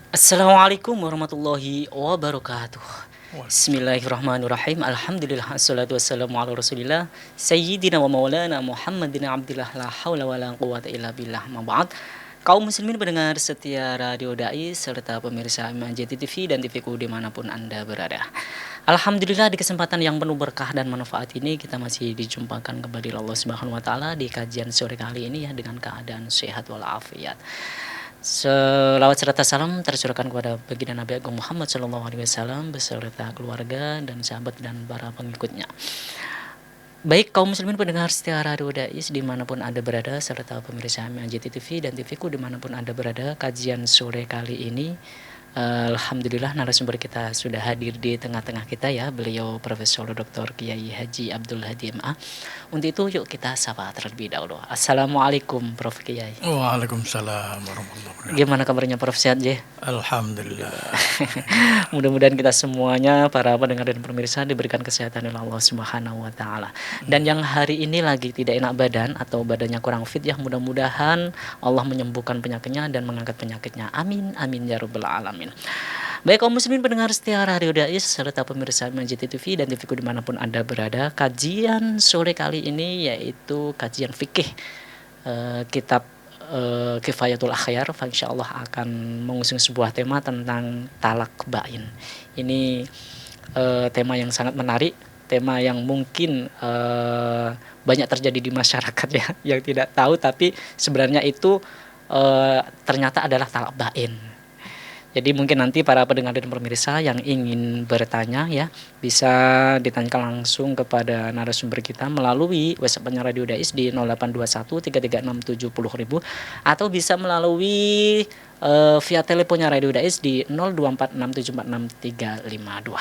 Assalamualaikum warahmatullahi wabarakatuh. Wal Bismillahirrahmanirrahim. Alhamdulillah assalatu wassalamu ala Rasulillah Sayyidina wa maulana Muhammadin abdillah la haula wala quwata illa billah. Ma ba'd. Kaum muslimin pendengar setia Radio Dai serta pemirsa Iman TV dan TVku dimanapun Anda berada. Alhamdulillah di kesempatan yang penuh berkah dan manfaat ini kita masih dijumpakan kembali Allah Subhanahu wa taala di kajian sore kali ini ya dengan keadaan sehat walafiat. Selawat serta salam tercurahkan kepada baginda Nabi Agung Muhammad SAW beserta keluarga dan sahabat dan para pengikutnya. Baik kaum muslimin pendengar setia Radio Dais dimanapun Anda berada serta pemirsa MNJ TV dan TVku dimanapun Anda berada, kajian sore kali ini alhamdulillah narasumber kita sudah hadir di tengah-tengah kita ya, beliau Profesor Dr. Kiai Haji Abdul Hadi MA. Untuk itu yuk kita sapa terlebih dahulu. Assalamualaikum Prof Kiai. Waalaikumsalam warahmatullahi wabarakatuh. Gimana kabarnya Prof, sehat je? Alhamdulillah. Mudah-mudahan kita semuanya para pendengar dan pemirsa diberikan kesehatan oleh Allah Subhanahu wa taala. Dan yang hari ini lagi tidak enak badan atau badannya kurang fit ya, mudah-mudahan Allah menyembuhkan penyakitnya dan mengangkat penyakitnya. Amin amin ya rabbal alamin. Baik kaum muslimin pendengar setia Radio Dais serta pemirsa MNJ TV dan TVku dimanapun Anda berada, kajian sore kali ini yaitu kajian fikih kitab Kifayatul Akhyar, insya Allah akan mengusung sebuah tema tentang talak bain. Ini tema yang sangat menarik, tema yang mungkin banyak terjadi di masyarakat ya, yang tidak tahu tapi sebenarnya itu ternyata adalah talak bain. Jadi mungkin nanti para pendengar dan pemirsa yang ingin bertanya ya bisa ditanyakan langsung kepada narasumber kita melalui WhatsApp-nya Radio Dais di 0821 atau bisa melalui via teleponnya Radio Dais di 0246746352.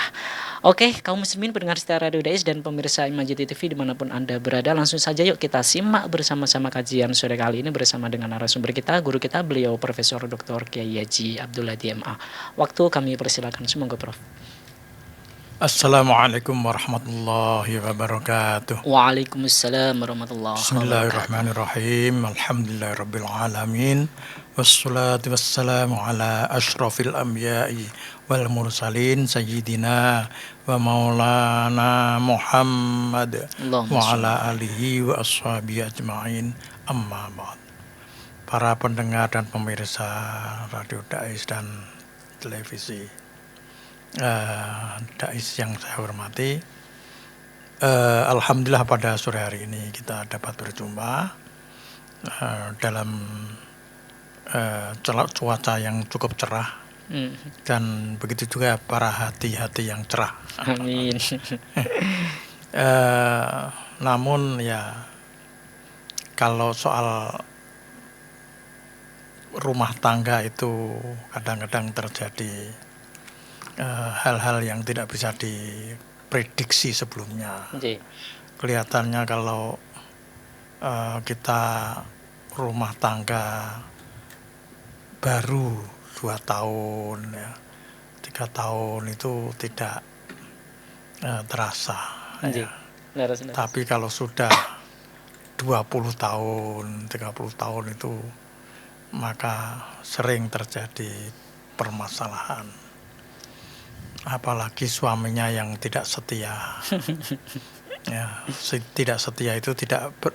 Oke, kaum muslimin pendengar setia Radio Dais dan pemirsa Iman TV dimanapun Anda berada, langsung saja yuk kita simak bersama-sama kajian sore kali ini bersama dengan narasumber kita, guru kita beliau Profesor Dr. Kiai Haji Abdul Hadi MA. Waktu kami persilakan, semoga Prof. Assalamualaikum warahmatullahi wabarakatuh. Waalaikumsalam warahmatullahi wabarakatuh. Bismillahirrahmanirrahim. Alhamdulillahirabbil alamin. Wassalatu wassalamu ala asyrafil anbiya'i wal mursalin sayyidina wa maulana Muhammad wa ala alihi wa ashabihi ajma'in. Amma ba'd. Para pendengar dan pemirsa Radio Dais dan televisi Dais yang saya hormati, alhamdulillah pada sore hari ini kita dapat berjumpa dalam cuaca yang cukup cerah dan begitu juga para hati-hati yang cerah. Amin. Namun ya kalau soal rumah tangga itu kadang-kadang terjadi hal-hal yang tidak bisa diprediksi sebelumnya. Kelihatannya kalau kita rumah tangga baru 2 tahun ya, 3 tahun itu tidak terasa ya. Tapi kalau sudah 20 tahun, 30 tahun itu maka sering terjadi permasalahan. Apalagi suaminya yang tidak setia. Ya, tidak setia itu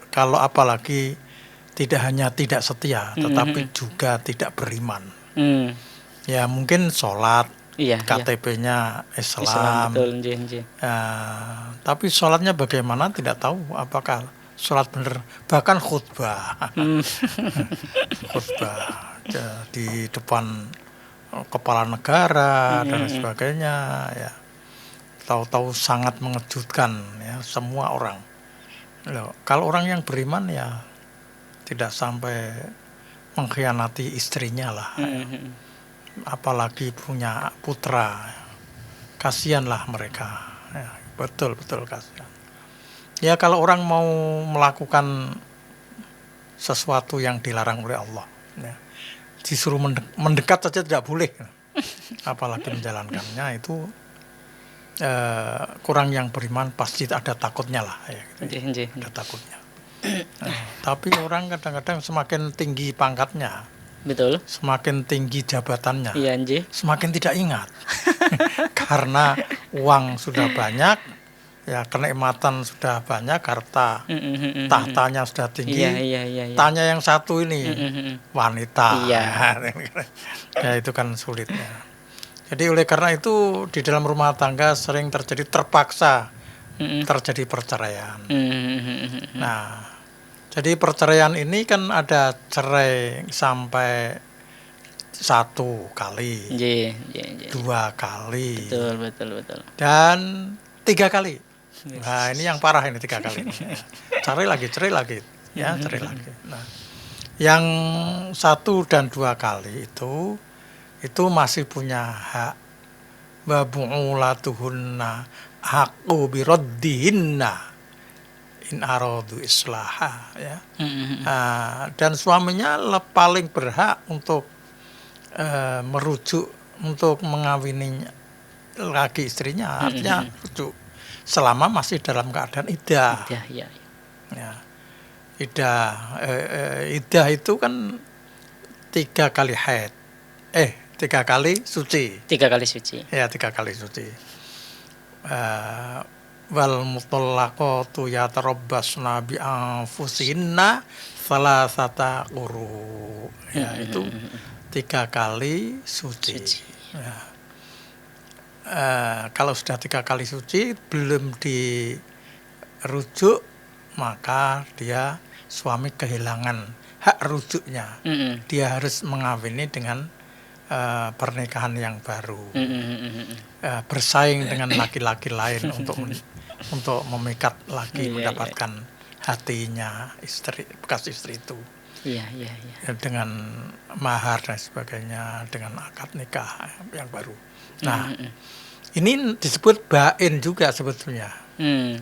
kalau apalagi tidak hanya tidak setia, tetapi juga tidak beriman. Ya mungkin sholat, KTP-nya Islam. Tapi sholatnya bagaimana tidak tahu, apakah sholat benar, bahkan khutbah di depan kepala negara dan sebagainya ya, tahu-tahu sangat mengejutkan ya semua orang. Kalau orang yang beriman ya tidak sampai mengkhianati istrinya lah ya. Apalagi punya putra, kasihanlah mereka ya, betul-betul kasihan. Ya kalau orang mau melakukan sesuatu yang dilarang oleh Allah ya, disuruh mendekat saja tidak boleh, apalagi menjalankannya itu kurang yang beriman pasti ada takutnya lah ya, gitu. Ada takutnya. Tapi orang kadang-kadang semakin tinggi pangkatnya Betul. semakin tinggi jabatannya, Iya, nggih. semakin tidak ingat. Karena uang sudah banyak, ya kenikmatan sudah banyak, harta tahtanya sudah tinggi. Iya. Tanya yang satu ini, wanita. Iya. Ya itu kan sulitnya. Jadi oleh karena itu di dalam rumah tangga sering terjadi terpaksa terjadi perceraian. Nah, jadi perceraian ini kan ada cerai sampai 1 kali, Nggih. 2 kali, Betul. dan 3 kali. Nah, ini yang parah ini 3 kali. Cerai lagi, ya cerai lagi. Nah, yang 1 dan 2 kali itu masih punya hak. Wa bu'ulatuhunna haqqu biraddihinna in aradu islaha, ya. Dan suaminya paling berhak untuk merujuk, untuk mengawini lagi istrinya, artinya rujuk selama masih dalam keadaan iddah. Iya. Ya. Iddah itu kan 3 kali haid. 3 kali suci. 3 kali suci. Ya, 3 kali suci. Wal mutallaqatu yatarabbasna bi anfusihinna salasata quru. Ya, itu 3 kali suci. Ya. Kalau sudah 3 kali suci belum dirujuk, maka dia suami kehilangan hak rujuknya. Dia harus mengawini dengan pernikahan yang baru, bersaing dengan laki-laki lain untuk memikat lagi, mendapatkan hatinya bekas istri itu. Iya. Dengan mahar dan sebagainya, dengan akad nikah yang baru. Nah, ini disebut bain juga sebetulnya.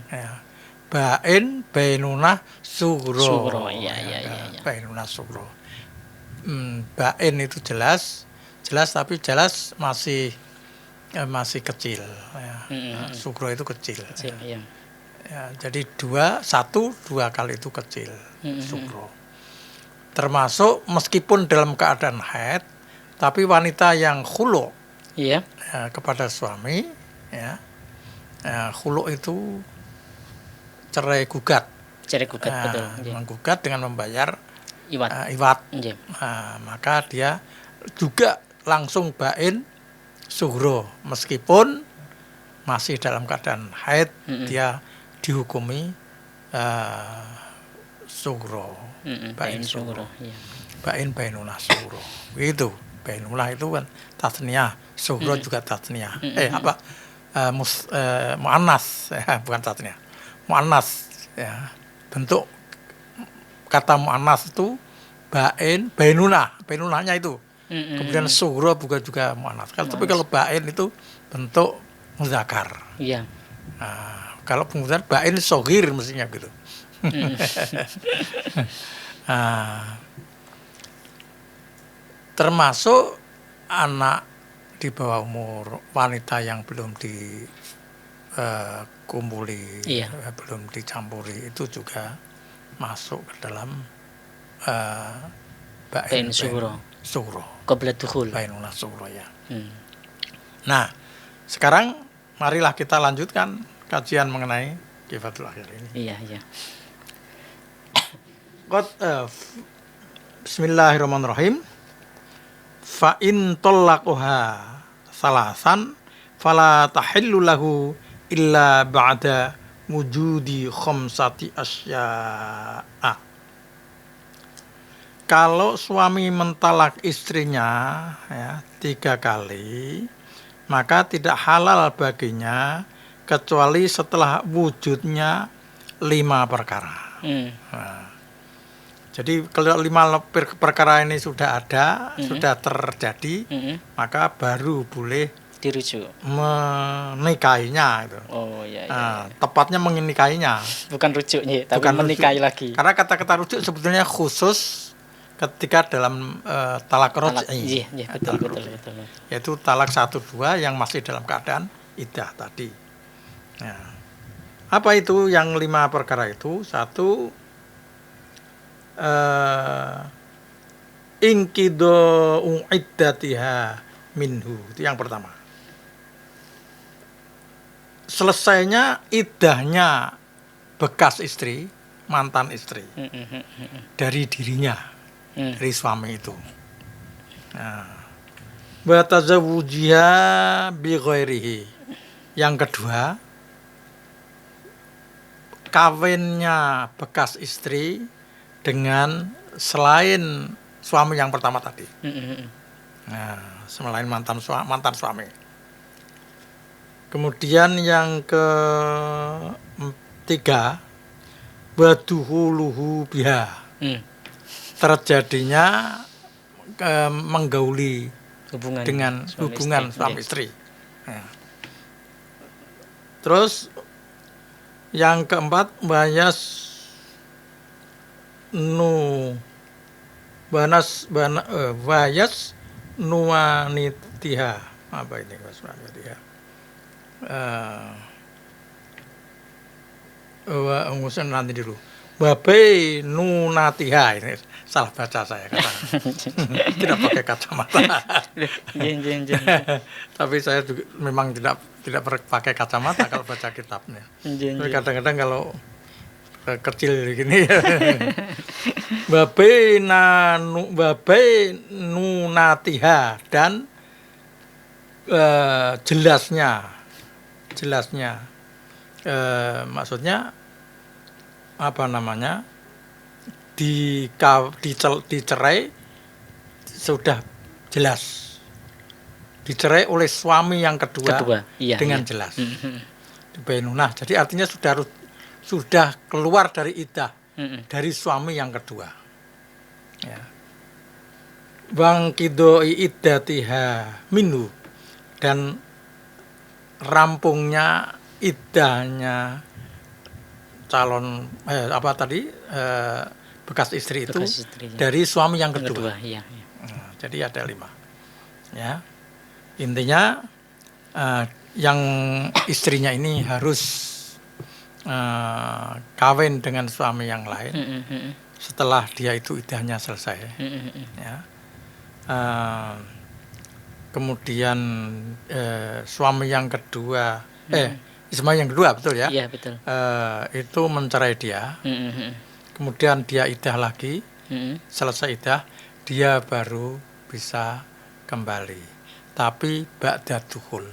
Ya. Bain, bainunah, sugro. Iya. Bainunah sugro. Bain itu jelas tapi jelas masih kecil. Ya. Sugro itu kecil. Iya. Ya, jadi 2 kali itu kecil. Sugro. Termasuk meskipun dalam keadaan haid, tapi wanita yang khulu, Iya. kepada suami, ya, khulu itu cerai gugat. Betul. Menggugat dengan membayar Iwat. Maka dia juga langsung bain sugro, meskipun masih dalam keadaan haid, dia dihukumi sugro. Bain sugro. Iya. Bainunah sugro. Itu bainunah itu kan tasniyah, sugro juga tasniyah. Muannas, bukan tasniyah. Muannas, ya. Bentuk kata muannas itu bainunahnya itu. Kemudian sugro juga muannas. Tapi kalau bain itu bentuk muzakkar. Iya. Nah, kalau pengusaha bain sogir mestinya gitu. Termasuk anak di bawah umur, wanita yang belum dikumpuli, belum dicampuri, itu juga masuk ke dalam bain sugro. Qabla dukhul. Bainunah sugro, ya. Nah, sekarang marilah kita lanjutkan kajian mengenai Kifatul Akhir ini. Iya. Bismillahirrahmanirrahim. Fa in tallaqaha salasan fala tahillu lahu illa ba'da wujudi khamsati asya'a. Kalau suami mentalak istrinya, ya, 3 kali, maka tidak halal baginya kecuali setelah wujudnya 5 perkara. Nah, jadi kalau 5 perkara ini sudah ada, sudah terjadi, maka baru boleh dirujuk, menikahinya itu. Oh iya. Tepatnya menikahinya. Bukan rujuknya, tapi bukan menikahi rujuk. lagi. Karena kata-kata rujuk sebetulnya khusus ketika dalam talak roj'i. Iya, betul. Yaitu talak 1-2 yang masih dalam keadaan iddah tadi. Nah, apa itu yang 5 perkara itu? 1, Inqidau iddatiha minhu. Itu yang pertama. Selesainya iddahnya bekas istri, mantan istri, dari dirinya, dari suami itu. Wa tazawwujiha bi ghairihi. Yang kedua, kawinnya bekas istri dengan selain suami yang pertama tadi. Selain mantan suami. Kemudian yang ketiga, waduhuluhu biha. Terjadinya menggauli dengan hubungan suami istri. Terus yang keempat, wayas nuwanitiha. Apa ini nuwanitiha? Nanti dulu. Babai nunatiha, ini salah baca saya kata. Tidak pakai kacamata. Tapi saya juga memang tidak pakai kacamata kalau baca kitabnya. Tapi kadang-kadang kalau kecil gini babai nunatiha, dan jelasnya maksudnya apa namanya, dicerai sudah jelas, dicerai oleh suami yang kedua dengan jelas. Bainunah, jadi artinya sudah keluar dari iddah, dari suami yang kedua. Ya. Bang kidoi iddatiha minhu, dan rampungnya iddahnya calon bekas istri itu dari suami yang kedua. Jadi ada 5. Ya, intinya yang istrinya ini harus kawin dengan suami yang lain setelah dia itu iddahnya selesai. Ya. Kemudian suami yang kedua, suami yang kedua, betul ya? Iya, betul. Itu mencerai dia. Kemudian dia iddah lagi. Selesai iddah, dia baru bisa kembali. Tapi ba'da dukhul.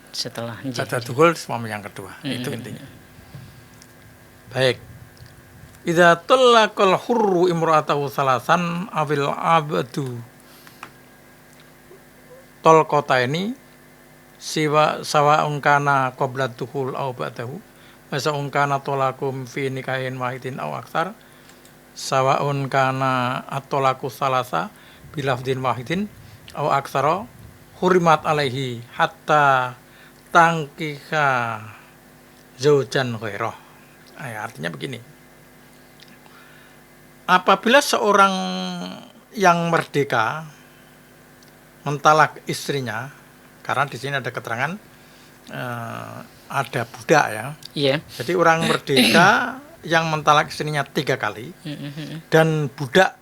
Setelah ba'da dukhul suami yang kedua. Itu intinya. Baik. Idza talaqal hurru imra'atahu salasan awil abdu talqata ini sawa'un kana qabla dukhul aw ba'dahu, wa sawa'un kana talaqum fi nikahin wahidin aw aktsar, sawa'un kana at-talaqu salasa bi lafdin wahidin aw aktsara, hurimat alaihi hatta tangkiha zaujan ghairah. Artinya begini. Apabila seorang yang merdeka mentalak istrinya, karena di sini ada keterangan ada budak ya. Iya. Jadi orang merdeka yang mentalak istrinya 3 kali dan budak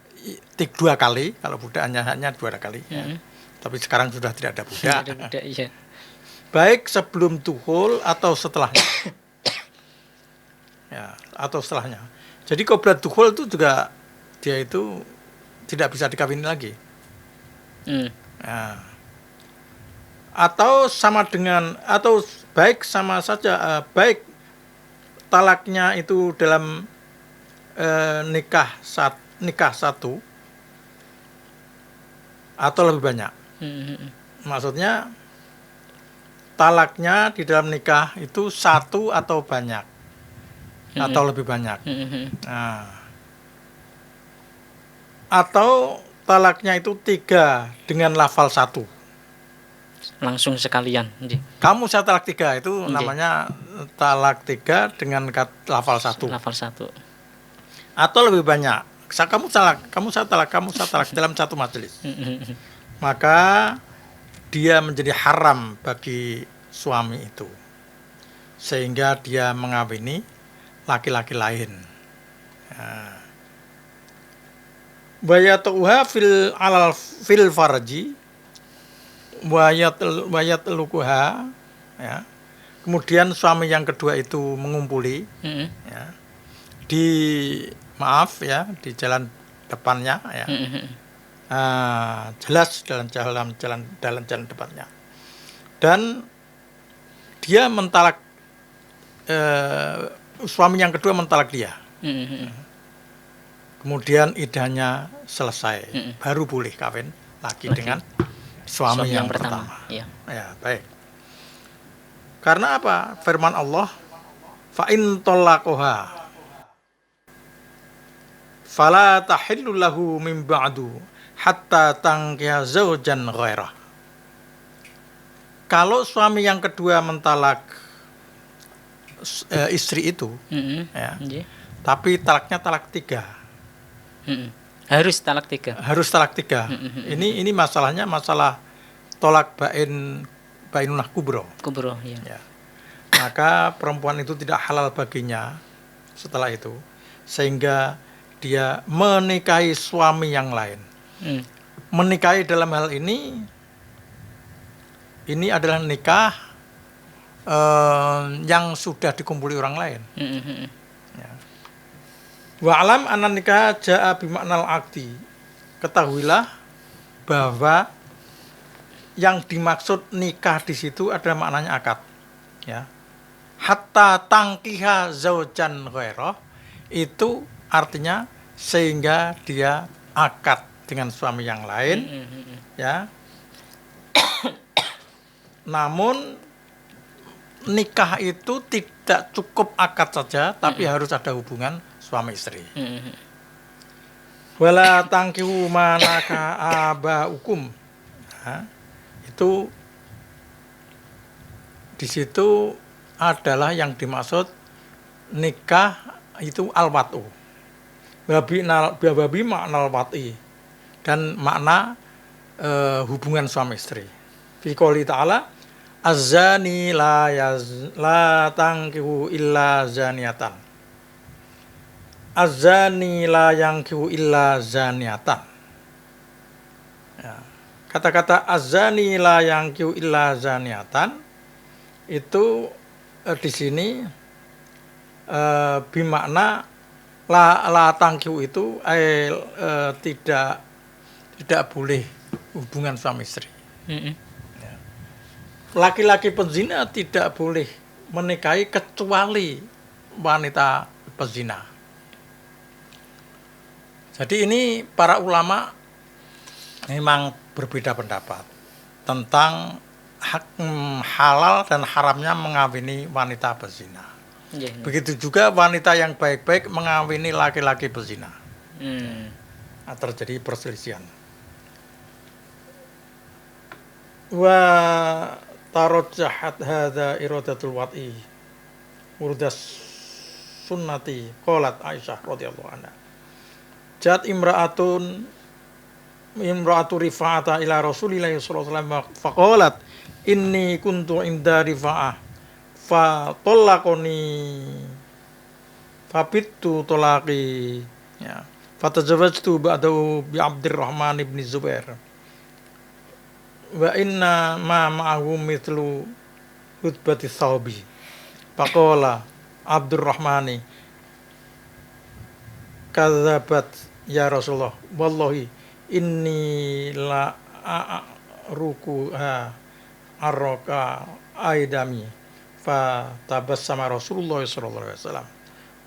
2 kali. Kalau budak hanya 2 kali. Ya. Tapi sekarang sudah tidak ada budak. Iya. Baik sebelum dukhul atau setelahnya. Ya, atau setelahnya. Jadi qabla dukhul itu juga dia itu tidak bisa dikawini lagi. Nah, atau sama dengan, atau baik sama saja, baik talaknya itu dalam nikah satu atau lebih banyak. Maksudnya talaknya di dalam nikah itu 1 atau banyak atau lebih banyak. Nah, atau talaknya itu 3 dengan lafal 1. Langsung sekalian. Kamu saya talak 3 itu namanya talak 3 dengan lafal 1. Lafal 1. Atau lebih banyak. Kamu saya talak dalam satu majelis. Maka dia menjadi haram bagi suami itu. Sehingga dia mengawini laki-laki lain. Nah. Bayatuha fil farji wayat lukuha, ya. Kemudian suami yang kedua itu mengumpuli, ya, di di jalan depannya, ya. Jelas dalam jalan depannya, dan dia mentalak, suami yang kedua mentalak dia. Kemudian idahnya selesai, baru boleh kawin lagi dengan suami yang pertama. Ya. Ya, baik. Karena apa? Firman Allah, fa in talaqaha fala tahillu lahu min ba'du hatta tankiha zaujan ghairah. Kalau suami yang kedua mentalak istri itu, ya, tapi talaknya talak 3. Harus talak 3. Harus talak 3. Ini masalahnya masalah tolak bainunah kubro. Kubro, ya. Ya. Maka perempuan itu tidak halal baginya setelah itu, sehingga dia menikahi suami yang lain. Menikahi dalam hal ini adalah nikah yang sudah dikumpuli orang lain. Ya. Wa'alam anna nikah ja'a bimaknal aqdi. Ketahuilah bahwa yang dimaksud nikah di situ adalah maknanya akad. Ya. Hatta tangkiha zaujan ghairah, itu artinya sehingga dia akad dengan suami yang lain, ya. Namun nikah itu tidak cukup akad saja, tapi harus ada hubungan suami istri. Wala tangkihu manaka abaukum. Nah, itu di situ adalah yang dimaksud nikah itu al-wat'u. Babi makna al-wat'i, dan makna hubungan suami istri. Fi qouli ta'ala az-zani la tankihu illa zaniatan. Az-zani la yankihu illa zaniatan. Ya. Kata-kata az-zani la yankihu illa zaniatan itu di sini bimakna la tangkihu itu tidak boleh hubungan suami istri. Ya. Laki-laki pezina tidak boleh menikahi kecuali wanita pezina. Jadi ini para ulama memang berbeda pendapat tentang halal dan haramnya mengawini wanita pezina. Begitu juga wanita yang baik-baik mengawini laki-laki pezina. Nah, terjadi perselisihan. Wa tarajjahat hadza iradatul wat'i murdas sunnati qalat Aisyah radhiyallahu anha. Jat imra'atu Rifa'ata ila Rasulillah sallallahu alaihi wasallam faqalat inni kuntu inda Rifa'ah fa talaqani fabittu talaqi, ya, fatazawwajtu ba'dahu bi Abdurrahman ibn Zubair wa inna ma ma'ahu mithlu hutbati thawbi faqala Abdurrahmani kadzabat ya Rasulullah wallahi inni la a'rukuha arroka aidami fa tabassama Rasulullah sallallahu alaihi wasallam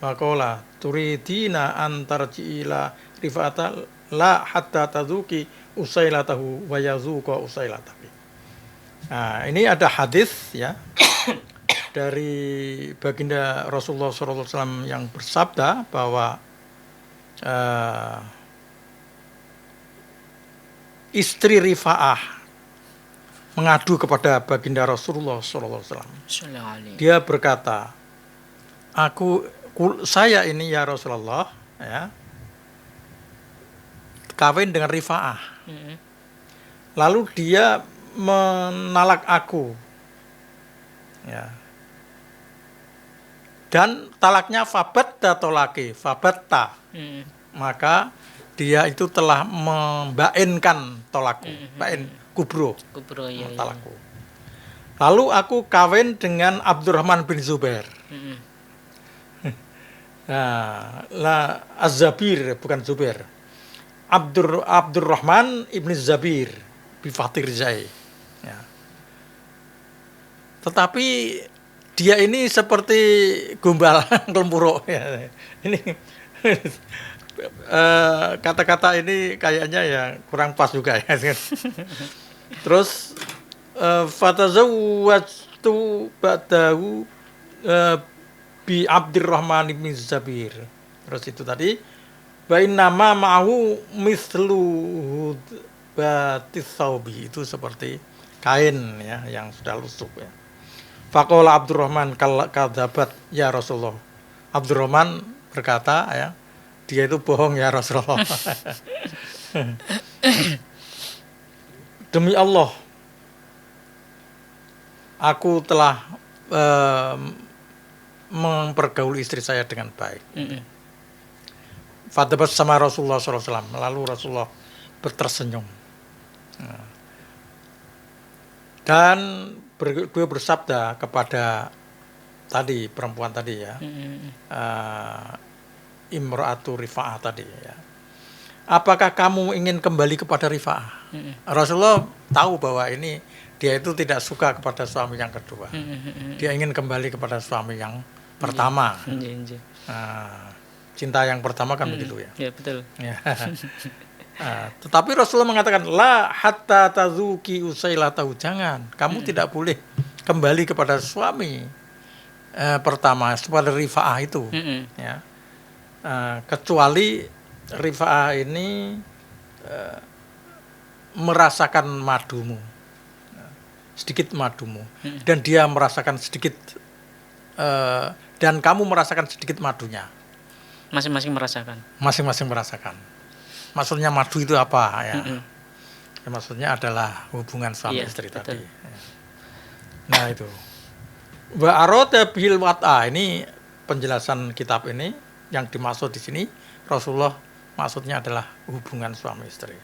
wa qala turidina an tarji ila rifata la hatta tazuki usailatahu wa yazuqa usailataki. Nah, ini ada hadis, ya, dari baginda Rasulullah sallallahu alaihi wasallam yang bersabda bahwa istri Rifa'ah mengadu kepada baginda Rasulullah SAW. Dia berkata, saya ini ya Rasulullah, ya, kawin dengan Rifa'ah. Lalu dia menalak aku, ya, dan talaknya fabatta tolaki, fabatta. Maka dia itu telah membainkan tolakku, bain kubro, Kubro ya. talakku. Lalu aku kawin dengan Abdurrahman bin Zubair. Nah, Az-Zabir bukan Zubair. Abdurrahman ibn Zabir bifathir zai. Ya. Tetapi dia ini seperti gombal kelempuro. Ya. Ini kata-kata ini kayaknya ya kurang pas juga ya. Terus fatazawwajtu ba'dahu bi Abdurrahman bin Zabir. Terus itu tadi bain nama ma'hu mislu batis saubi, itu seperti kain ya yang sudah lusuh ya. Faqala Abdurrahman kadzabat ya Rasulullah. Abdurrahman berkata ya, dia itu bohong ya Rasulullah. Demi Allah, aku telah mempergauli istri saya dengan baik. Fadabat sama Rasulullah SAW. Lalu Rasulullah tersenyum. Dan beliau bersabda kepada tadi perempuan tadi ya, Imra'atu Rifa'ah tadi ya. Apakah kamu ingin kembali kepada Rifa'ah? Rasulullah tahu bahwa ini dia itu tidak suka kepada suami yang kedua. Dia ingin kembali kepada suami yang pertama. Cinta yang pertama kan begitu ya. Ya betul. Ya. Tetapi Rasulullah mengatakan la hatta tazuki usailatahu, jangan, kamu tidak boleh kembali kepada suami pertama, kepada Rifa'ah itu. Ya. Kecuali Rifa'ah ini merasakan madumu, sedikit madumu, dan dia merasakan sedikit dan kamu merasakan sedikit madunya. Masing-masing merasakan. Masing-masing merasakan. Maksudnya madu itu apa ya? Ya, maksudnya adalah hubungan suami istri tadi. Ya. Nah itu. Wa arada bil wat'a, ini penjelasan kitab ini yang dimaksud di sini Rasulullah maksudnya adalah hubungan suami istri.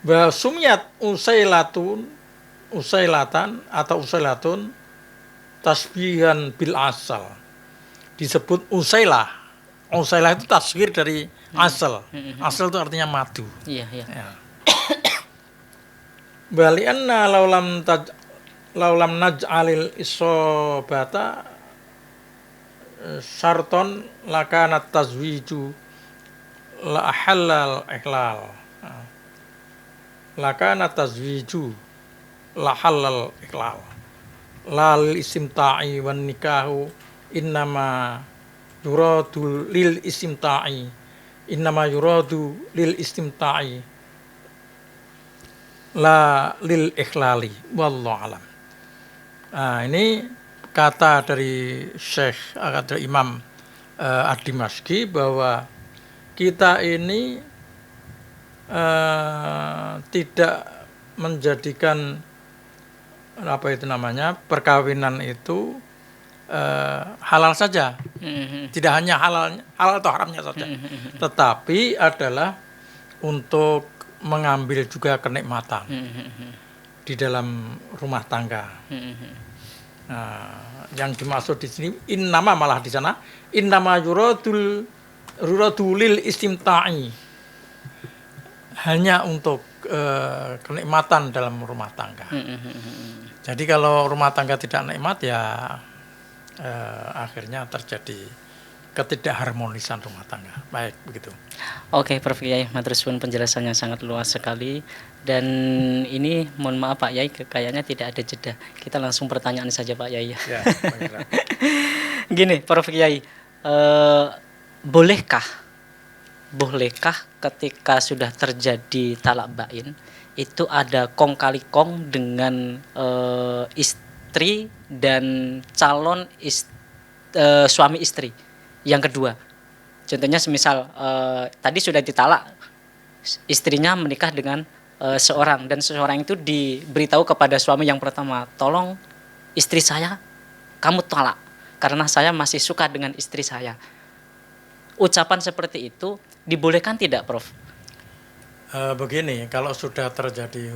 Wa sumyat usailatan atau usailatun tasbihan bil asal. Disebut usailah. Usailah itu tasghir dari asal. Asal itu artinya madu. Iya. Ya. Balianna laulam naj'alil isobata syarton lakanat tazwiju la halal ihlal. Lakanat tazwiju la halal ihlal. Lal istimta'i wan nikahu innama yuradu lil istimta'i, innama yuradu lil istimta'i la lil ikhlali wallahu alam. Ini kata dari Syekh atau Imam Ad-Dimashqi bahwa kita ini tidak menjadikan perkawinan itu halal saja, tidak hanya halal atau haramnya saja, tetapi adalah untuk mengambil juga kenikmatan di dalam rumah tangga. Yang dimaksud di sini innama, malah di sana innama yuradul lil istimta'i, hanya untuk kenikmatan dalam rumah tangga. Jadi kalau rumah tangga tidak nikmat ya akhirnya terjadi ketidakharmonisan rumah tangga. Baik, begitu. Oke, Prof Yai, matur suwun, penjelasannya sangat luas sekali. Dan ini mohon maaf Pak Yai, kayaknya tidak ada jeda. Kita langsung pertanyaan saja Pak Yai. Ya, Gini, Prof Yai, bolehkah ketika sudah terjadi talak bain itu ada kong kali kong dengan istri dan calon suami istri yang kedua? Contohnya semisal tadi sudah ditalak, istrinya menikah dengan seorang, dan seseorang itu diberitahu kepada suami yang pertama, tolong istri saya kamu talak karena saya masih suka dengan istri saya. ucapan seperti itu dibolehkan tidak, Prof? Begini, kalau sudah terjadi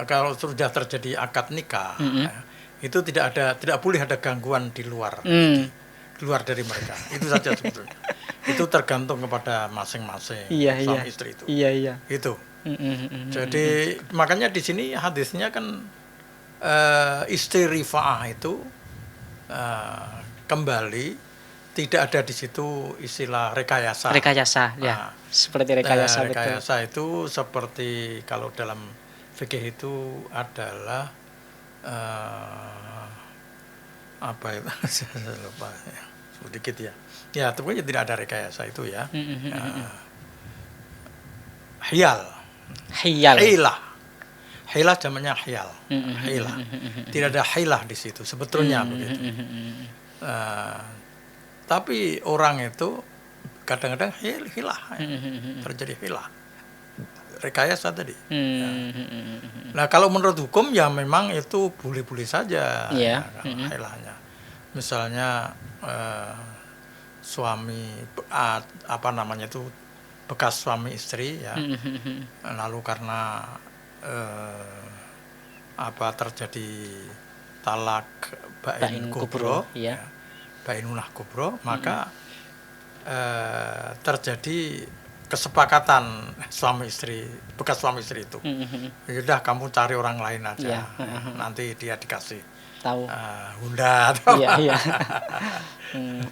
kalau sudah terjadi akad nikah, itu tidak boleh ada gangguan di luar dari mereka. Itu saja sebetulnya. Itu tergantung kepada masing-masing suami istri itu. Iya. Itu. Jadi makanya di sini hadisnya kan istri Rifa'ah itu kembali, tidak ada di situ istilah rekayasa. Rekayasa, ya. Seperti rekayasa, betul. Rekayasa itu seperti kalau dalam fikih itu adalah apa itu? Saya lupa ya. Sedikit ya. Ya, tentunya tidak ada rekayasa itu ya. Hiyal. Hilah jamannya hiyal. Hilah. Tidak ada hilah di situ sebetulnya begitu. Tapi orang itu kadang-kadang hilah, terjadi hilah, rekayasa tadi. Nah, kalau menurut hukum ya memang itu boleh-boleh saja hilahnya. Misalnya suami bekas suami istri ya, lalu karena terjadi talak bain kubro, bainunah kubro, maka terjadi kesepakatan bekas suami istri itu. Yaudah, kamu cari orang lain aja, nanti dia dikasih tahu hunda atau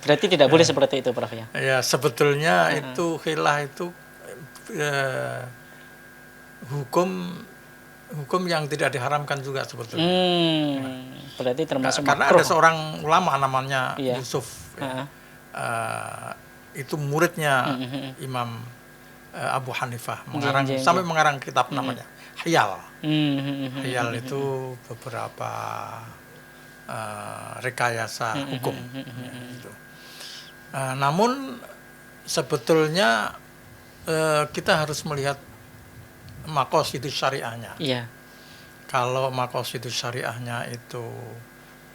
berarti tidak boleh seperti itu, Prof, ya? Ya, sebetulnya itu khilah itu hukum yang tidak diharamkan juga sebetulnya. Berarti termasuk karena makruh. ada seorang ulama namanya Yusuf, itu muridnya Imam Abu Hanifah, sampai mengarang kitab namanya Hiyal. Hiyal itu beberapa rekayasa hukum. Gitu. Namun sebetulnya kita harus melihat maqasidus syariahnya. Iya. Kalau maqasidus syariahnya itu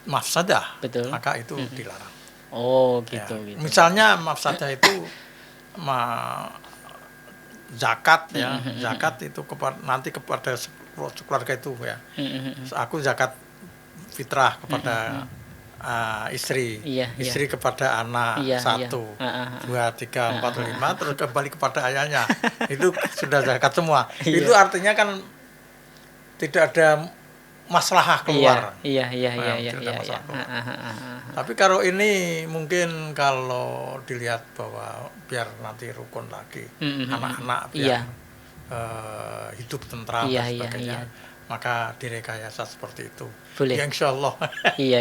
mafsadah, maka itu dilarang. Oh, gitu, gitu. Misalnya mafsadah itu zakat ya, zakat itu nanti kepada keluarga itu ya. Aku zakat fitrah kepada istri, istri kepada anak 1, 2, 3, 4, 5, terus kembali kepada ayahnya. Itu sudah zakat semua. Itu artinya kan tidak ada maslahah keluar. Iya. Tapi kalau ini mungkin kalau dilihat bahwa biar nanti rukun lagi, anak-anak biar hidup tentram dan sebagainya, maka direkayasa seperti itu. Boleh. Ya, insya Allah. Iya.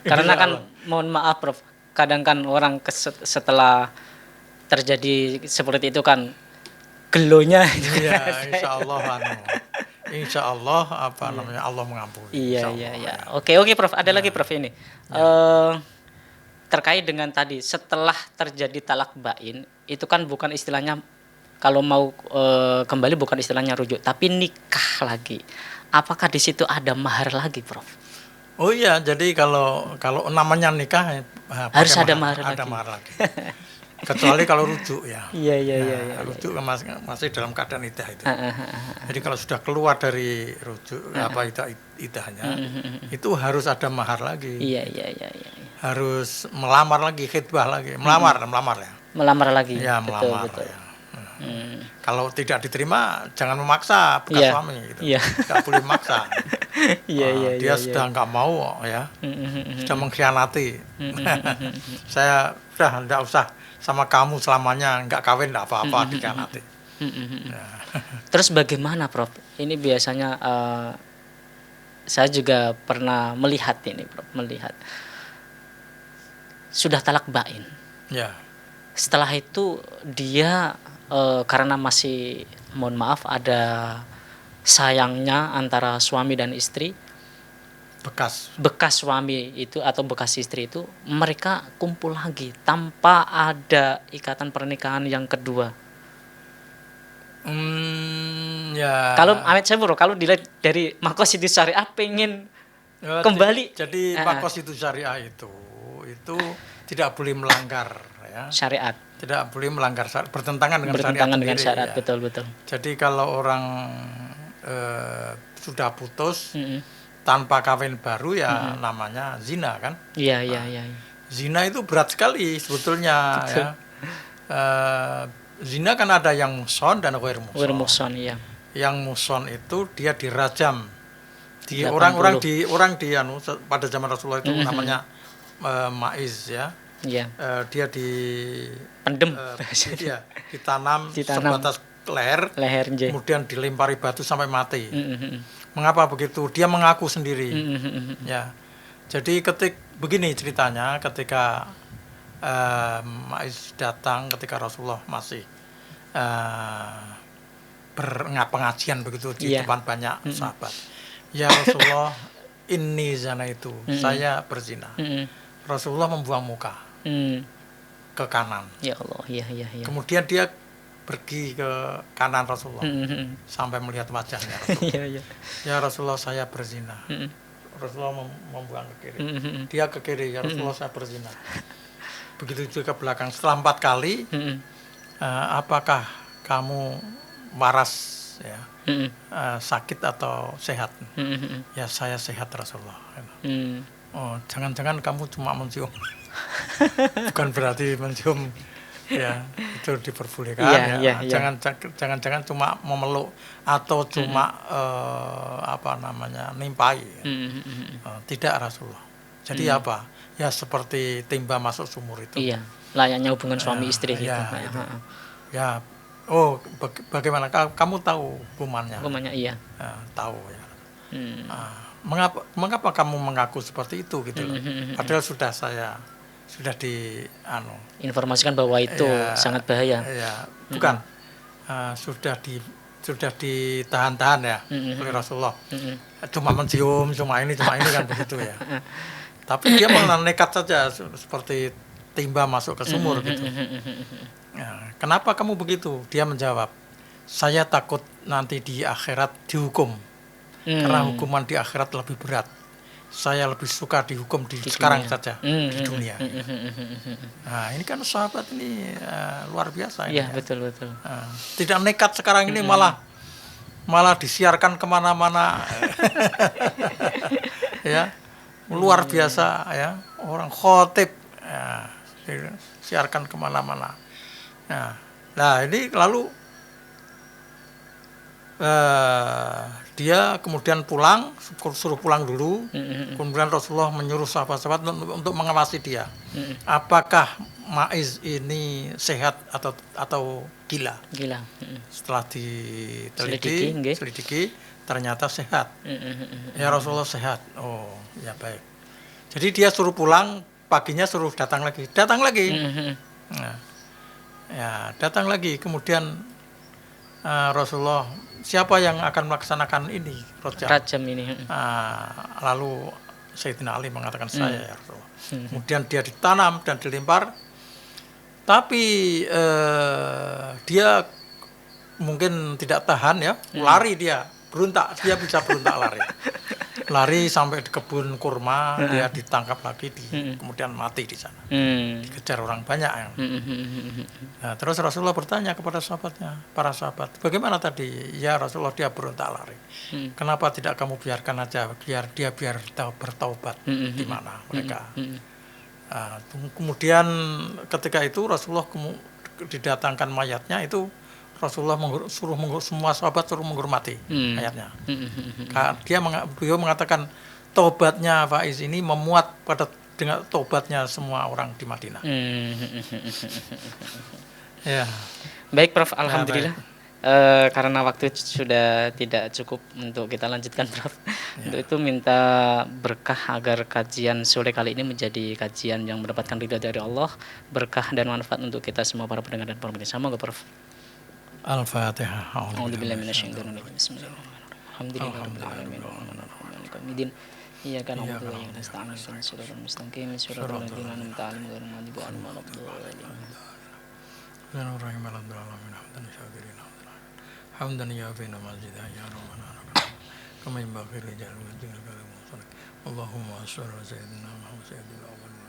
Karena kan mohon maaf, Prof, kadang kan orang setelah terjadi seperti itu kan gelonya. Iya, insya Allah Allah mengampuni. Iya. Oke, Prof. Ada lagi, Prof, ini. Terkait dengan tadi setelah terjadi talak bain, itu kan bukan istilahnya, kalau mau kembali bukan istilahnya rujuk, tapi nikah lagi. Apakah di situ ada mahar lagi, Prof? Oh iya, jadi kalau namanya nikah harus ada mahar lagi. Kecuali kalau rujuk ya. Iya. Rujuk masih dalam keadaan idah itu. Jadi kalau sudah keluar dari rujuk idahnya, itu harus ada mahar lagi. Iya. Harus melamar lagi, khitbah lagi, melamar ya. Melamar lagi. Ya, melamar. Betul. Ya. Kalau tidak diterima, jangan memaksa bekas suami gitu. Nggak boleh memaksa. Dia sudah nggak mau ya, sudah mengkhianati. Saya sudah nggak usah sama kamu selamanya, nggak kawin nggak apa-apa, dikhianati. Terus bagaimana, Prof? Ini biasanya saya juga pernah melihat ini, Prof, sudah talak bain. Ya. Setelah itu dia karena masih, mohon maaf, ada sayangnya antara suami dan istri, bekas suami itu atau bekas istri itu, mereka kumpul lagi tanpa ada ikatan pernikahan yang kedua. Ya. Kalau Amit Syabur, kalau dilihat dari maqasidus syariah pengen kembali. Jadi maqasidus syariah itu tidak boleh melanggar. ya. Syariat. Tidak boleh melanggar syariat, bertentangan dengan Bertentangan syariat dengan sendiri, syariat, ya. betul. Jadi kalau orang sudah putus Mm-mm. tanpa kawin baru ya namanya zina kan. Iya. Zina itu berat sekali sebetulnya Betul. ya. Zina kan ada yang muhson dan ghair muhson. Muhson, iya. Yang muhson itu dia dirajam. Di 80. orang di pada zaman Rasulullah itu namanya Maiz ya. Iya. Dia Pendem. ditanam sebatas leher, kemudian dilempari batu sampai mati. Mengapa begitu? Dia mengaku sendiri. Ya. Jadi begini ceritanya, ketika Maiz datang ketika Rasulullah masih pengajian begitu di depan banyak sahabat. Ya Rasulullah, inni zana itu, saya berzina. Rasulullah membuang muka ke kanan. Ya Allah, iya. Kemudian dia pergi ke kanan Rasulullah sampai melihat wajahnya Rasulullah. Ya Rasulullah, saya berzina. Rasulullah membuang ke kiri. Dia ke kiri, ya Rasulullah, saya berzina. Begitu juga ke belakang. Setelah 4 kali, apakah kamu waras ya? Sakit atau sehat? Ya saya sehat Rasulullah. Oh, jangan-jangan kamu cuma mencium. Bukan berarti mencium ya itu diperbolehkan ya. Jangan-jangan cuma memeluk atau cuma nimpai. Tidak Rasulullah. Jadi apa? Ya seperti timba masuk sumur itu. Iya, layaknya hubungan suami istri gitu. Ya. Oh, bagaimana kamu tahu hukumannya? Hukumannya iya. Tahu ya. Mengapa kamu mengaku seperti itu gitu loh? Padahal sudah informasikan bahwa itu sangat bahaya. Ya, bukan. Sudah ditahan-tahan ya oleh Rasulullah. Cuma mencium, cuma ini kan begitu ya. Tapi dia malah nekat saja seperti timba masuk ke sumur gitu. Ya, kenapa kamu begitu? Dia menjawab, saya takut nanti di akhirat dihukum. Karena hukuman di akhirat lebih berat. Saya lebih suka dihukum sekarang saja di dunia. Nah, ini kan sahabat ini luar biasa. Iya, betul. Tidak nekat sekarang ini malah disiarkan kemana-mana. Ya, luar biasa ya. Orang khotib ya, disiarkan kemana-mana. Nah ini lalu dia kemudian suruh pulang dulu. Kemudian Rasulullah menyuruh sahabat-sahabat untuk mengawasi dia. Apakah Maiz ini sehat atau gila? Setelah selidiki ternyata sehat. Ya Rasulullah sehat. Oh ya baik. Jadi dia suruh pulang, paginya suruh datang lagi. Ya, datang lagi. Kemudian Rasulullah, siapa yang akan melaksanakan ini rajam ini? Lalu Sayyidina Ali mengatakan saya ya Rasulullah. Kemudian dia ditanam dan dilempar. Tapi dia mungkin tidak tahan ya, lari dia, dia bisa berontak lari sampai di kebun kurma. Dia ditangkap lagi, kemudian mati di sana. Dikejar orang banyak ya. Nah, terus Rasulullah bertanya kepada para sahabat, bagaimana tadi? Ya Rasulullah, dia berontak lari. Kenapa tidak kamu biarkan aja, biar bertaubat di mana mereka? Kemudian ketika itu Rasulullah didatangkan mayatnya itu. Rasulullah semua sahabat suruh menghormati ayatnya. Beliau mengatakan taubatnya Faiz ini memuat dengan taubatnya semua orang di Madinah. Ya. Baik Prof, alhamdulillah. Karena waktu sudah tidak cukup untuk kita lanjutkan Prof. Untuk itu minta berkah agar kajian sore kali ini menjadi kajian yang mendapatkan ridha dari Allah, berkah dan manfaat untuk kita semua para pendengar dan pemirsa. Semoga Prof. Al-Fatihah. A'udzubillahi minasyaitonir rajim. Bismillahirrahmanirrahim. Alhamdulillahirabbil alamin arrahmanir rahim maliki yaumiddin. Iyyaka na'budu wa iyyaka nasta'in ihdinas siratal mustaqim siratal ladzina an'amta 'alaihim ghairil maghdubi 'alaihim waladdallin. Hamdan yafina mazidah ya rabbana kama yanbaghi li jalali wajhika al-karim. Allahumma shalli ala sayyidina Muhammad sayyidil awwalin.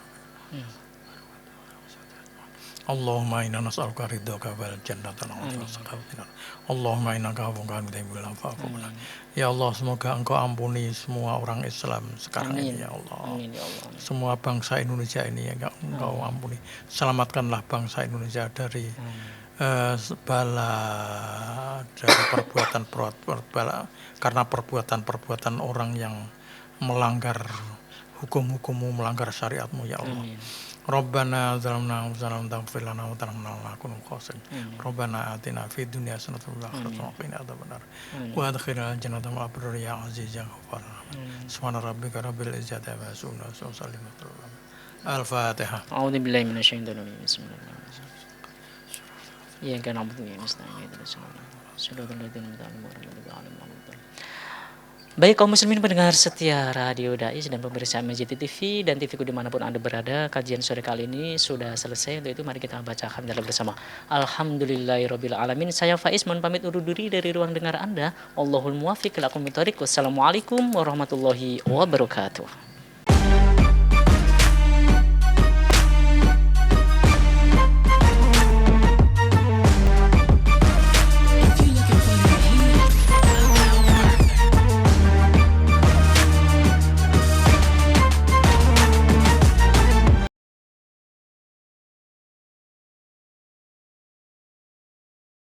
Allahumma inna nas'aluka ridhaka wal jannata wa nas'aluka. Allahumma innaka afuwwun tuhibbul afwa fa'fu anna. Ya Allah, semoga Engkau ampuni semua orang Islam sekarang Amin. ini ya Allah. Amin ya Allah. Semua bangsa Indonesia ini ya Engkau ampuni. Selamatkanlah bangsa Indonesia dari bala, dari karena perbuatan orang yang melanggar hukum-hukummu, melanggar syariatmu ya Allah. Amin. Rabbana zalamna anfusana taghfir lana wa tarhamna lanakunanna minal khasirin. Rabbana atina fid dunya hasanatan wa fil akhirati hasanatan wa qina adzabannar. Wa adkhilna jannata ma'al abrar ya aziz ya ghaffar. Subhana rabbika rabbil izzati amma yasifun wa salamun alal mursalin. Al-Fatihah. A'udzu billahi minasyaitonir rajim. Bismillahirrahmanirrahim. Iyyaka na'budu wa iyyaka nasta'in. Shiratal ladzina an'amta 'alaihim. Baik kaum muslimin pendengar setia Radio Dais dan pemirsa MNJ TV dan TV-ku dimanapun Anda berada, kajian sore kali ini sudah selesai. Untuk itu mari kita baca hamdalah bersama. Alhamdulillahirabbil alamin. Saya Faiz mohon pamit undur diri dari ruang dengar Anda. Allahul muwaffiq ila aqwamit thoriq. Wassalamualaikum warahmatullahi wabarakatuh.